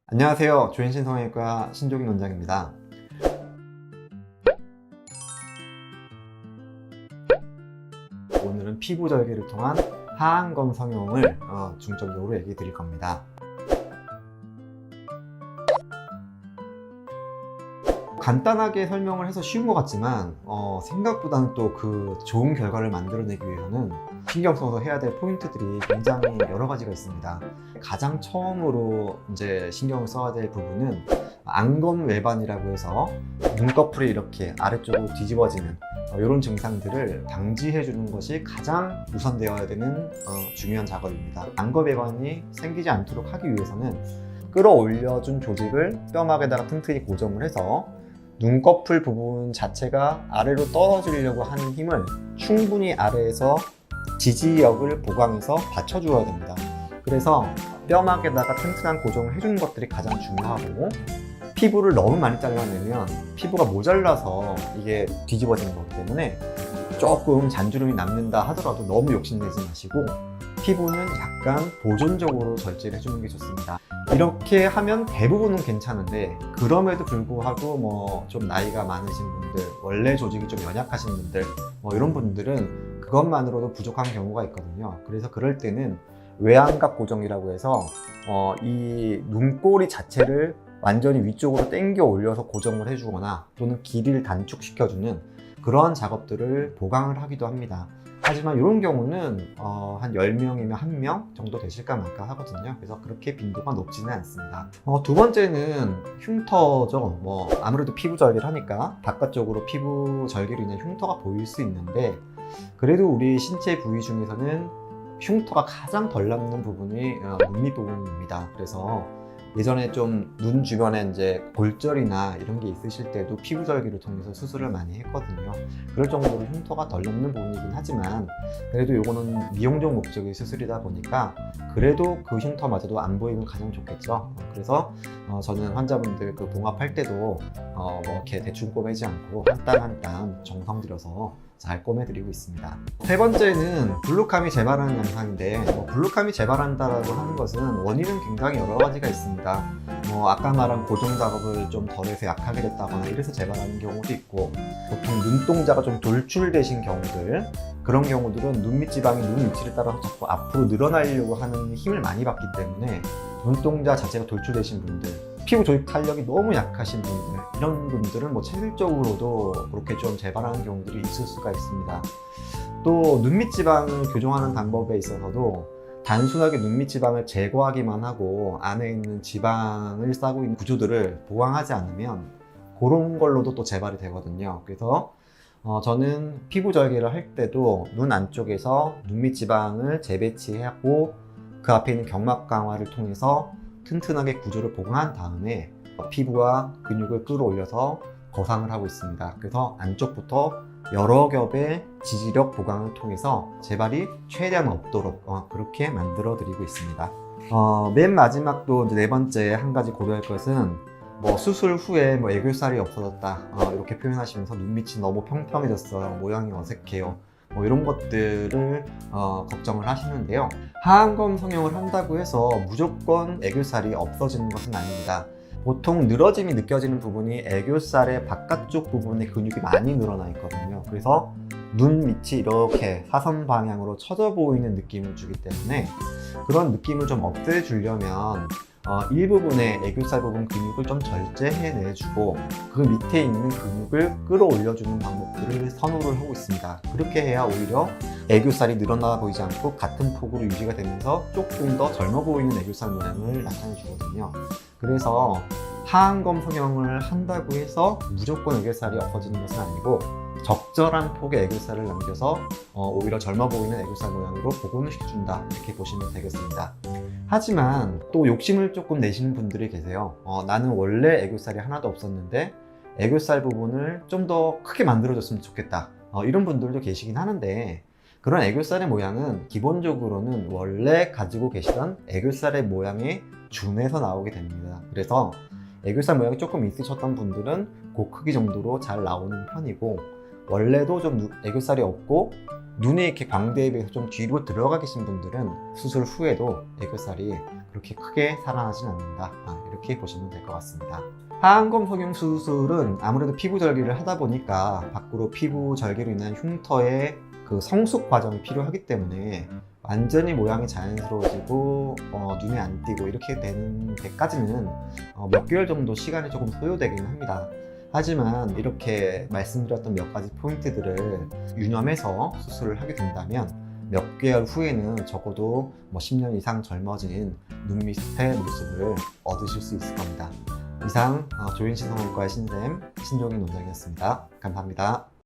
안녕하세요. 조현신성형외과 신종인 원장입니다. 오늘은 피부 절개를 통한 하안검 성형을 중점적으로 얘기 드릴 겁니다. 간단하게 설명을 해서 쉬운 것 같지만 생각보다는 또 그 좋은 결과를 만들어내기 위해서는 신경 써서 해야 될 포인트들이 굉장히 여러 가지가 있습니다. 가장 처음으로 이제 신경을 써야 될 부분은 안검 외반이라고 해서 눈꺼풀이 이렇게 아래쪽으로 뒤집어지는 이런 증상들을 방지해 주는 것이 가장 우선되어야 되는 중요한 작업입니다. 안검 외반이 생기지 않도록 하기 위해서는 끌어올려준 조직을 뼈막에다가 튼튼히 고정을 해서 눈꺼풀 부분 자체가 아래로 떨어지려고 하는 힘을 충분히 아래에서 지지력을 보강해서 받쳐주어야 됩니다. 그래서 뼈막에다가 튼튼한 고정을 해주는 것들이 가장 중요하고, 피부를 너무 많이 잘라내면 피부가 모자라서 이게 뒤집어지는 거기 때문에 조금 잔주름이 남는다 하더라도 너무 욕심내지 마시고 피부는 약간 보존적으로 절제를 해주는 게 좋습니다. 이렇게 하면 대부분은 괜찮은데, 그럼에도 불구하고 좀 나이가 많으신 분들, 원래 조직이 좀 연약하신 분들, 이런 분들은 그것만으로도 부족한 경우가 있거든요. 그래서 그럴 때는 외안각 고정이라고 해서 이 눈꼬리 자체를 완전히 위쪽으로 당겨 올려서 고정을 해주거나 또는 길이를 단축시켜주는 그러한 작업들을 보강을 하기도 합니다. 하지만 이런 경우는 한 10명이면 1명 정도 되실까 말까 하거든요. 그래서 그렇게 빈도가 높지는 않습니다. 두 번째는 흉터죠. 아무래도 피부 절개를 하니까 바깥쪽으로 피부 절개로 인한 흉터가 보일 수 있는데, 그래도 우리 신체 부위 중에서는 흉터가 가장 덜 남는 부분이 눈 밑부분입니다. 그래서 예전에 좀 눈 주변에 이제 골절이나 이런 게 있으실 때도 피부 절개를 통해서 수술을 많이 했거든요. 그럴 정도로 흉터가 덜 남는 부분이긴 하지만, 그래도 이거는 미용적 목적의 수술이다 보니까 그래도 그 흉터마저도 안 보이면 가장 좋겠죠. 그래서 저는 환자분들 그 봉합할 때도 이렇게 대충 꼬매지 않고 한 땀 한 땀 정성 들여서 잘 꼬매드리고 있습니다. 세 번째는 블루카미 재발하는 영상인데, 블루카미 재발한다라고 하는 것은 원인은 굉장히 여러 가지가 있습니다. 아까 말한 고정 작업을 좀 덜해서 약하게 됐다거나 이래서 재발하는 경우도 있고, 보통 눈동자가 좀 돌출되신 경우들, 그런 경우들은 눈밑 지방이 눈 위치를 따라서 자꾸 앞으로 늘어나려고 하는 힘을 많이 받기 때문에 눈동자 자체가 돌출되신 분들, 피부 조직 탄력이 너무 약하신 분들, 이런 분들은 체질적으로도 그렇게 좀 재발하는 경우들이 있을 수가 있습니다. 또 눈밑 지방을 교정하는 방법에 있어서도 단순하게 눈밑 지방을 제거하기만 하고 안에 있는 지방을 싸고 있는 구조들을 보강하지 않으면 그런 걸로도 또 재발이 되거든요. 그래서 저는 피부 절개를 할 때도 눈 안쪽에서 눈밑 지방을 재배치하고 그 앞에 있는 경막 강화를 통해서 튼튼하게 구조를 보강한 다음에 피부와 근육을 끌어올려서 거상을 하고 있습니다. 그래서 안쪽부터 여러 겹의 지지력 보강을 통해서 재발이 최대한 없도록 그렇게 만들어 드리고 있습니다. 맨 마지막도 이제 네 번째 한 가지 고려할 것은 수술 후에 애교살이 없어졌다 이렇게 표현하시면서 눈밑이 너무 평평해졌어요, 모양이 어색해요, 이런 것들을 걱정을 하시는데요. 하안검 성형을 한다고 해서 무조건 애교살이 없어지는 것은 아닙니다. 보통 늘어짐이 느껴지는 부분이 애교살의 바깥쪽 부분에 근육이 많이 늘어나 있거든요. 그래서 눈 밑이 이렇게 사선 방향으로 처져 보이는 느낌을 주기 때문에 그런 느낌을 좀 없애주려면 일부분의 애교살 부분 근육을 좀 절제해내주고 그 밑에 있는 근육을 끌어올려주는 방법들을 선호를 하고 있습니다. 그렇게 해야 오히려 애교살이 늘어나 보이지 않고 같은 폭으로 유지가 되면서 조금 더 젊어 보이는 애교살 모양을 나타내 주거든요. 그래서 하안검 성형을 한다고 해서 무조건 애교살이 없어지는 것은 아니고, 적절한 폭의 애교살을 남겨서 오히려 젊어 보이는 애교살 모양으로 복원을 시켜준다, 이렇게 보시면 되겠습니다. 하지만 또 욕심을 조금 내시는 분들이 계세요. 나는 원래 애교살이 하나도 없었는데 애교살 부분을 좀 더 크게 만들어줬으면 좋겠다, 이런 분들도 계시긴 하는데, 그런 애교살의 모양은 기본적으로는 원래 가지고 계시던 애교살의 모양에 준해서 나오게 됩니다. 그래서 애교살 모양이 조금 있으셨던 분들은 그 크기 정도로 잘 나오는 편이고, 원래도 좀 애교살이 없고 눈이 이렇게 광대에 비해서 좀 뒤로 들어가 계신 분들은 수술 후에도 애교살이 그렇게 크게 살아나진 않는다. 이렇게 보시면 될 것 같습니다. 하안검 석용 수술은 아무래도 피부 절개를 하다 보니까 밖으로 피부 절개로 인한 흉터의 그 성숙 과정이 필요하기 때문에 완전히 모양이 자연스러워지고 눈에 안 띄고 이렇게 되는 데까지는 몇 개월 정도 시간이 조금 소요되기는 합니다. 하지만 이렇게 말씀드렸던 몇 가지 포인트들을 유념해서 수술을 하게 된다면 몇 개월 후에는 적어도 10년 이상 젊어진 눈밑의 모습을 얻으실 수 있을 겁니다. 이상 조인시성형외과의 신쌤 신종인 원장이었습니다. 감사합니다.